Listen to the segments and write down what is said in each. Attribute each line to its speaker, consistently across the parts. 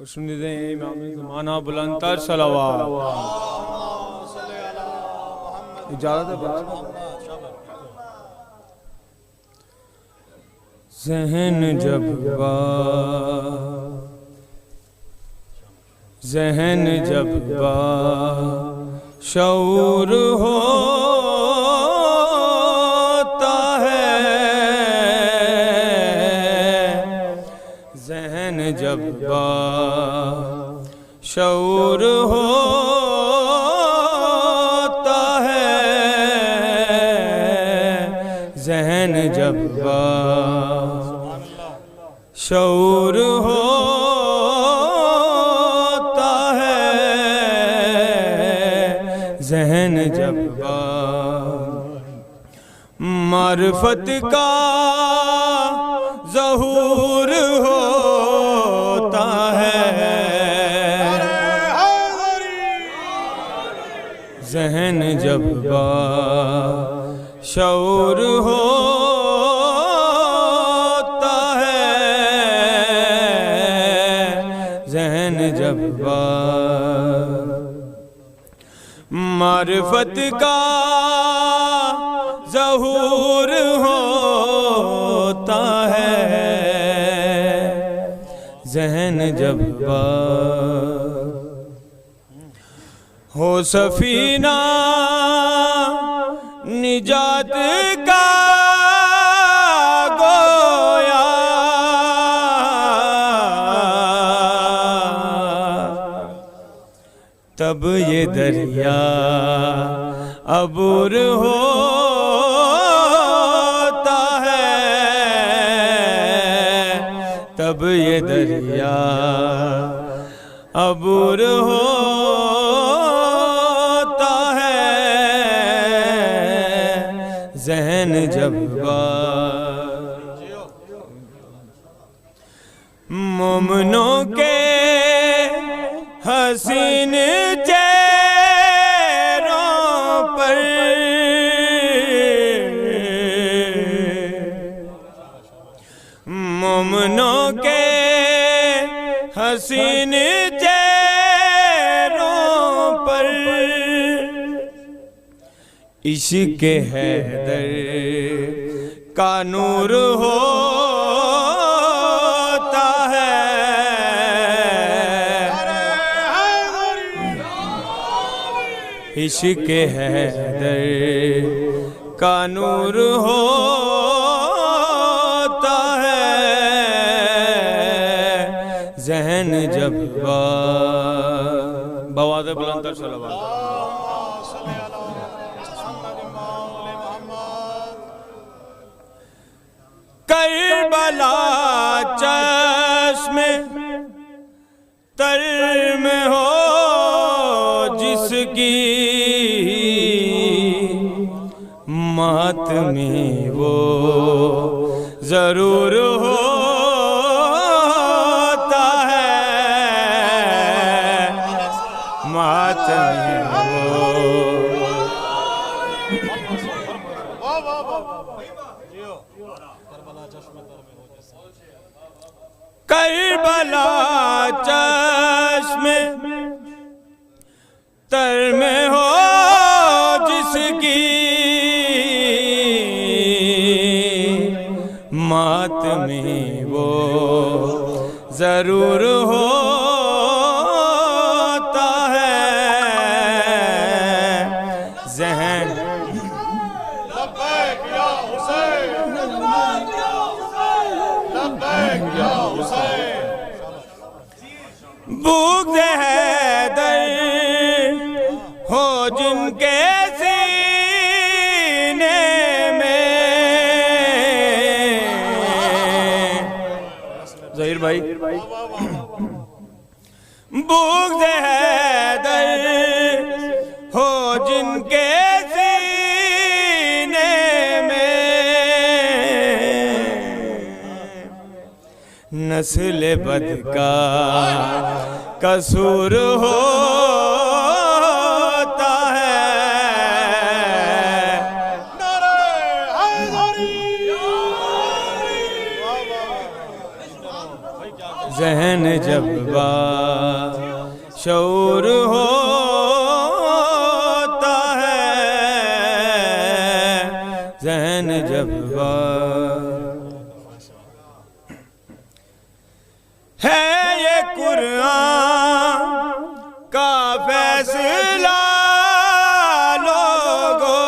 Speaker 1: सुनिए इमाम ज़माना बुलंदतर सलावत। इजाज़त है ज़हन जब शऊर होता है, ज़हन जब शऊर होता है, ज़हन जब शऊर होता है, ज़हन जब मारिफत का ज़हूर होता है, ज़हन जब शऊर होता है, ज़हन जब मारिफत का ज़हूर होता है, ज़हन जब हो सफीना निजात का गोया, तब ये दरिया अबूर होता है, तब ये दरिया अबूर होता है, ज़हन जब मोमिनों के हसीन चेहरों पर मोमिनों के हसीन चेहरों पर इश्क़ हैदर का नूर होता है, इश्क़ हैदर का नूर होता है, ज़हन जब बवाज़ बुलंदतर सलावत। करबला चश्मे तर में हो जिसकी, मातमी वो ज़रूर होता है, मातमी करबला चश्मे तर में हो जिसकी, मातमी वो ज़रूर होता है, ज़हन बुग़्ज़ हैदर हो जिनके सीने में, ज़हीर भाई बुग़्ज़ हैदर हो जिनके सीने में, नस्ल बद का कसूर होता है, ज़हन जब बाशऊर होता है, ज़हन जब है ये कुरान का फैसला लोगो,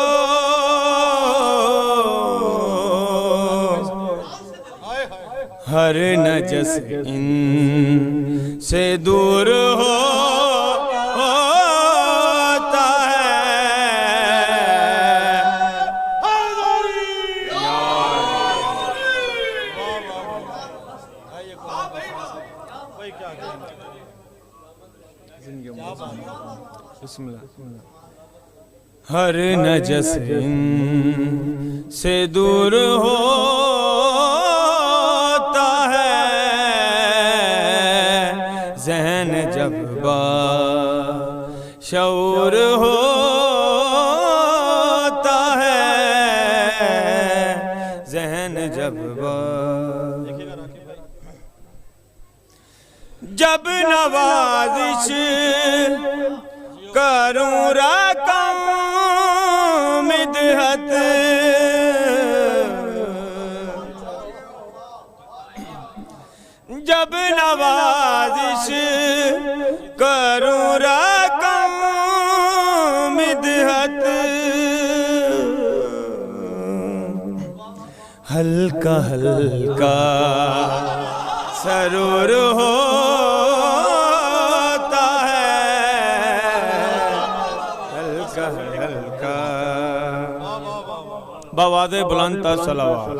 Speaker 1: हर नजस इनसे दूर होता है। हर नजस इनसे दूर होता है, ज़हन जब बाशऊर होता है, ज़हन जब जब नवाजिश करूं रकम मिदहत, जब नवाजिश करूं रकम मिदहत, हल्का हल्का सरूर होता है, हल्का हल्का। बावाज़े बुलंद सलावत।